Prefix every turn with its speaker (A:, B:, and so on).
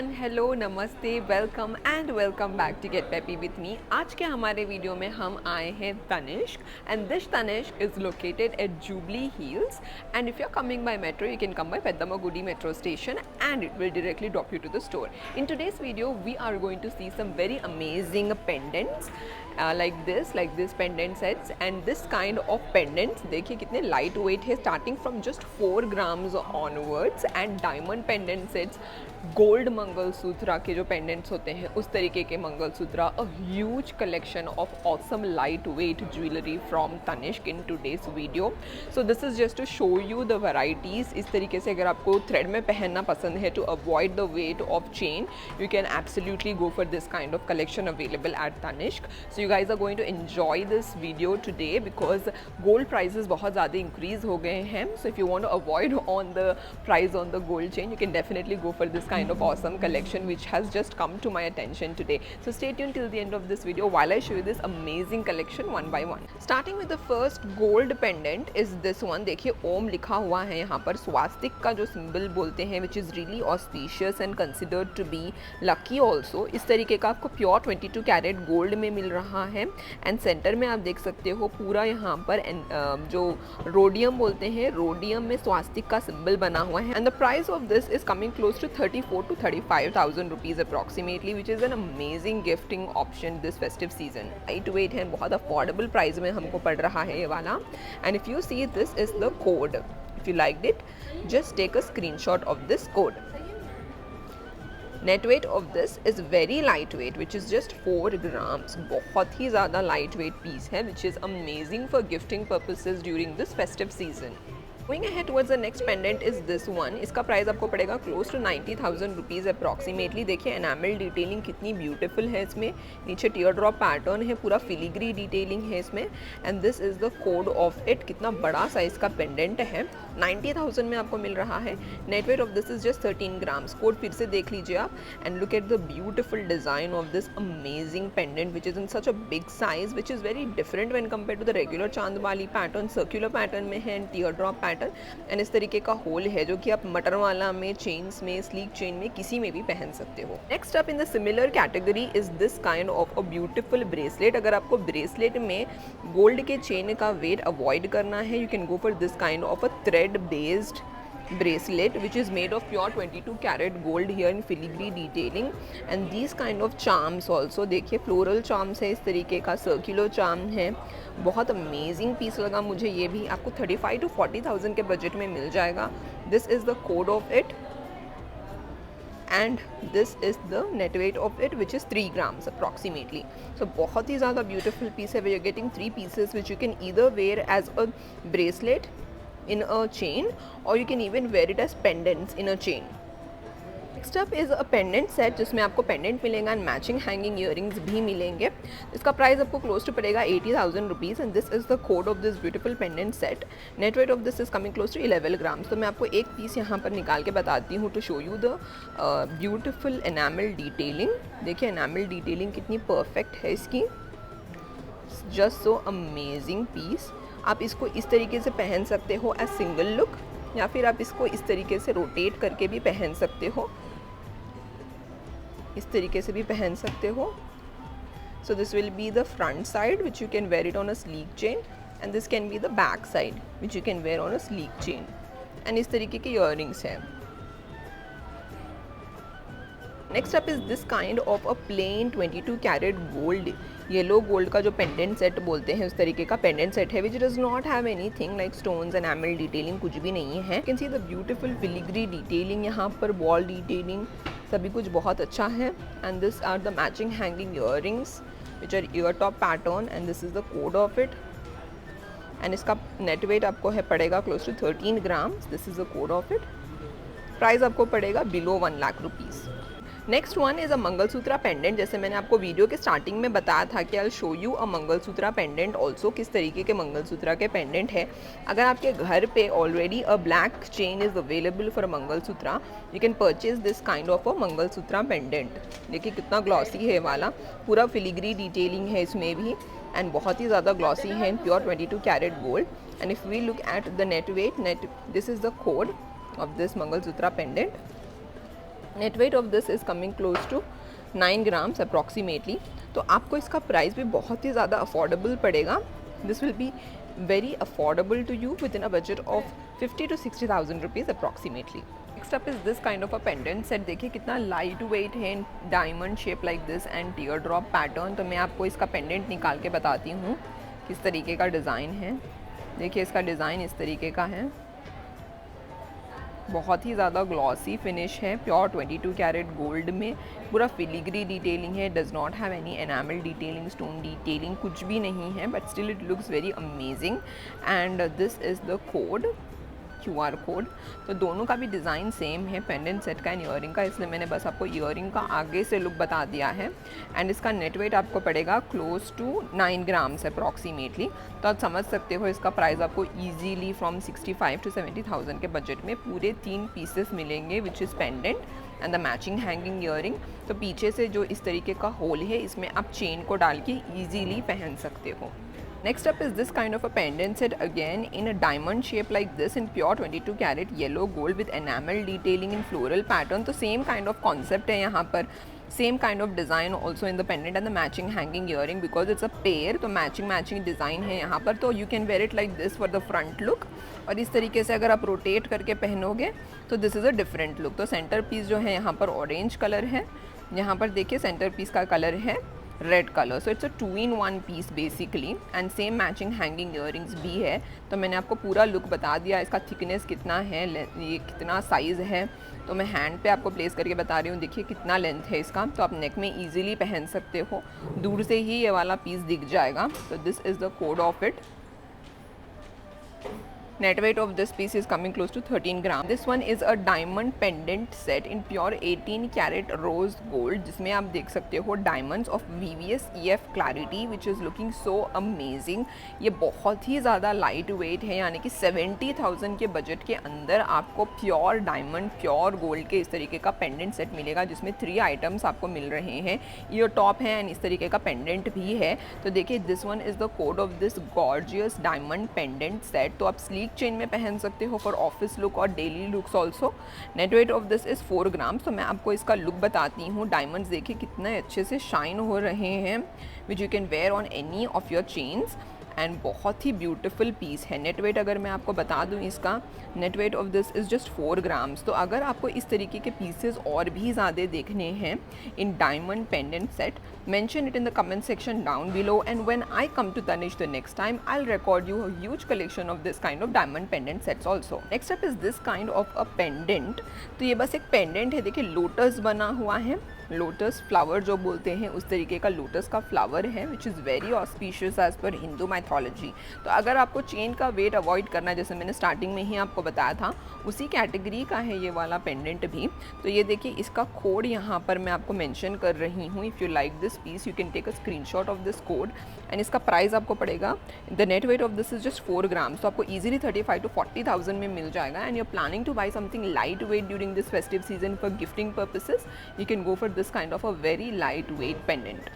A: Everyone, hello, नमस्ते, welcome and welcome back to get peppy with me. आज के हमारे वीडियो में हम आए हैं Tanishq and this Tanishq is located at Jubilee Hills and if you are coming by metro you can come by Peddamagudi metro station and it will directly drop you to the store. In today's video we are going to see some very amazing pendants like this pendant sets and this kind of pendants देखिए कितने light weight है, starting from just 4 grams onwards and diamond pendant sets, gold mangalsutra के जो pendants होते हैं उस तरीके के mangalsutra, a huge collection of awesome light weight jewellery from Tanishq in today's video. So this is just to show you the varieties. इस तरीके से अगर आपको थ्रेड में पहनना पसंद है to avoid the weight of chain, you can absolutely go for this kind of collection available at Tanishq. So you guys are going to enjoy this video today because gold prices बहुत ज़्यादा increase हो गए हैं. So if you want to avoid on the price on the gold chain, you can definitely go for this kind of awesome collection which has just come to my attention today. So stay tuned till the end of this video while I show you this amazing collection one by one. Starting with the first gold pendant is this one. देखिए ओम लिखा हुआ है यहाँ पर, स्वास्तिक का जो symbol बोलते हैं which is really auspicious and considered to be lucky also. इस तरीके का आपको प्योर 22 कैरेट गोल्ड में मिल रहा है एंड सेंटर में आप देख सकते हो पूरा यहाँ पर जो रोडियम बोलते हैं, रोडियम में स्वास्तिक का सिंबल बना हुआ है and the price of this is coming close to 34 to 35,000 rupees approximately, which is an amazing gifting option this festive season. Light weight है, बहुत affordable price में हमको पड़ रहा है ये वाला. And if you see, this is the code. If you liked it, just take a screenshot of this code. Net weight of this is very lightweight, which is just 4 grams. बहुत ही ज़्यादा lightweight piece है, which is amazing for gifting purposes during this festive season. Going ahead towards the next pendant is this one. इसका price आपको पड़ेगा close to 90,000 rupees approximately. देखिए enamel detailing कितनी beautiful है इसमें, नीचे टीयर ड्रॉप पैटर्न है, पूरा फिलीग्री डिटेलिंग है इसमें and this is the code of it. कितना बड़ा साइज का पेंडेंट है, 90,000 में आपको मिल रहा है. Net weight of this is just 13 grams. Code फिर से देख लीजिए आप and look at the beautiful design of this amazing pendant which is in such a big size which is very different when compare to the regular चांदवाली pattern. Circular pattern में है and tear drop pattern and इस तरीके का whole है जो कि आप मटरवाला में, चेन्स में, स्लीक चेन में, किसी में भी पहन सकते हो. Next up in the similar category is this kind of a beautiful bracelet. अगर आपको ब्रेसलेट में गोल्ड के चेन का वेट अवॉइड करना है, you can go for this kind of a thread based bracelet which is made of pure 22 carat gold here in filigree detailing and these kind of charms also. देखिए floral charms है, इस तरीके का circular charm है, बहुत amazing piece लगा मुझे ये भी. आपको 35 to 40,000 के बजट में मिल जाएगा. This is the code of it and this is the net weight of it which is 3 grams approximately. So बहुत ही ज़्यादा beautiful piece है. We are getting 3 pieces which you can either wear as a bracelet in a chain or you can even wear it as pendants in a chain. Next up is a pendant set जिसमें आपको pendant मिलेगा and matching hanging earrings भी मिलेंगे. इसका price आपको close to पड़ेगा 80,000 rupees and this is the code of this beautiful pendant set. Net weight of this is coming close to 11 grams. तो मैं आपको एक पीस यहाँ पर निकाल के बताती हूँ to show you the beautiful enamel detailing. देखिए enamel detailing कितनी perfect है इसकी, just so amazing piece. आप इसको इस तरीके से पहन सकते हो एज सिंगल लुक या फिर आप इसको इस तरीके से रोटेट करके भी पहन सकते हो, इस तरीके से भी पहन सकते हो. So this will be the front side which you can wear it on a sleek chain and this can be the back side which you can wear on a sleek chain and इस तरीके के earrings हैं. Next up is this kind of a plain 22 carat gold, yellow gold का जो pendant set बोलते हैं उस तरीके का पेंडेंट सेट है which does not have anything like stones and enamel detailing, कुछ भी नहीं है. You can see the beautiful filigree detailing, यहाँ पर बॉल डिटेलिंग, सभी कुछ बहुत अच्छा है and this are the matching hanging earrings which are ear top pattern and this is the code of it एंड इसका नेट वेट आपको है पड़ेगा close to 13 grams. This is the code of it. Price आपको पड़ेगा below 1 lakh rupees. Next one is a mangalsutra pendant. जैसे मैंने आपको वीडियो के स्टार्टिंग में बताया था कि I show you a mangalsutra pendant also, किस तरीके के मंगलसूत्रा के पेंडेंट है. अगर आपके घर पे already a black chain is available for a mangalsutra, you can purchase this kind of a mangalsutra pendant. देखिए कितना ग्लॉसी है वाला, पूरा फिलिग्री डिटेलिंग है इसमें भी एंड बहुत ही ज़्यादा ग्लॉसी है in pure 22 carat gold. And if we look at the net weight, this is the code of this mangalsutra pendant net weight of this is coming close to 9 grams approximately. तो आपको इसका price भी बहुत ही ज़्यादा affordable पड़ेगा। This will be very affordable to you within a budget of 50 to 60,000 rupees approximately. Next up is this kind of a pendant set. देखिए कितना light weight है, diamond shape like this and tear drop pattern. तो मैं आपको इसका pendant निकाल के बताती हूँ किस तरीके का डिज़ाइन है। देखिए इसका डिज़ाइन इस तरीके का है, बहुत ही ज़्यादा ग्लॉसी फिनिश है, प्योर 22 कैरेट गोल्ड में, पूरा फिलिग्री डिटेलिंग है, does not have any enamel detailing, stone detailing कुछ भी नहीं है, but still it looks very amazing. And this is the code, QR code. तो दोनों का भी डिज़ाइन सेम है, पेंडेंट सेट का एंड ईयरिंग का, इसलिए मैंने बस आपको ईयरिंग का आगे से लुक बता दिया है। एंड इसका नेट वेट आपको पड़ेगा क्लोज टू 9 ग्राम्स अप्रॉक्सीमेटली। तो आप समझ सकते हो इसका प्राइस आपको ईजीली फ्रॉम 65 to 70,000 के बजट में पूरे 3 पीसेस मिलेंगे, which is pendant and the matching hanging earring. तो पीछे से जो इस तरीके का होल है, इसमें आप चेन को डाल के ईजीली पहन सकते हो। Next up is this kind of a pendant set, again in a diamond shape like this, in pure 22 carat yellow gold with enamel detailing in floral pattern. तो same kind of concept है यहाँ पर, same kind of design also in the pendant and the matching hanging earring, because it's a pair, तो matching design है यहाँ पर। तो you can wear it like this for the front look, और इस तरीके से अगर आप रोटेट करके पहनोगे तो this is a different look. तो सेंटर पीस जो है यहाँ पर ऑरेंज कलर है, यहाँ पर देखिए सेंटर पीस का कलर है red colour. So it's a 2-in-1 piece basically, and same matching hanging earrings भी है। तो मैंने आपको पूरा लुक बता दिया, इसका थिकनेस कितना है, ये कितना साइज़ है, तो मैं हैंड पे आपको प्लेस करके बता रही हूँ। देखिए कितना लेंथ है इसका, तो आप नेक में ईजिली पहन सकते हो, दूर से ही ये वाला पीस दिख जाएगा। तो this is the code of it. Net weight of this piece is coming close to 13 grams. This one is a diamond pendant set in pure 18 carat rose gold, जिसमें आप देख सकते हो diamonds of VVS EF clarity which is looking so amazing। ये बहुत ही ज़्यादा light weight है, यानी कि 70,000 के बजट के अंदर आपको प्योर डायमंड प्योर गोल्ड के इस तरीके का पेंडेंट सेट मिलेगा, जिसमें 3 आइटम्स आपको मिल रहे हैं। ईयर टॉप है एंड इस तरीके का पेंडेंट भी है। तो देखिए this one is the code of this gorgeous diamond pendant set. तो आप स्लीक चेन में पहन सकते हो फॉर ऑफिस लुक और daily looks also. Net weight of this is 4 grams. तो मैं आपको इसका लुक बताती हूँ। डायमंड्स देखिए कितने अच्छे से शाइन हो रहे हैं, विच you can wear on any of your chains, and बहुत ही ब्यूटीफुल पीस है। नेट वेट अगर मैं आपको बता दूं, इसका net weight of this is just 4 grams. तो अगर आपको इस तरीके के पीसेस और भी ज़्यादा देखने हैं in diamond pendant set, mention it in the comment section down below, and when I come to Tanish the next time, I'll record you a huge collection of this kind of diamond pendant sets also. Next up is this kind of a pendant। तो ये बस एक pendant है, देखिए lotus बना हुआ है, lotus flower जो बोलते हैं उस तरीके का लोटस का फ्लावर है, which is very auspicious as per Hindu mythology. तो अगर आपको चेन का वेट अवॉइड करना है, जैसे मैंने स्टार्टिंग में ही आपको बताया था, उसी कैटेगरी का है ये वाला पेंडेंट भी। तो ये देखिए इसका कोड यहाँ पर मैं आपको मेंशन कर रही हूँ। If you like this piece you can take a screenshot of this code, and इसका प्राइस आपको पड़ेगा, the net weight of this is just 4 grams. तो आपको ईजिली 35 to 40,000 में मिल जाएगा। And you are planning to buy something light weight during this festive season for gifting purposes, you can go for this kind of a very light weight pendant.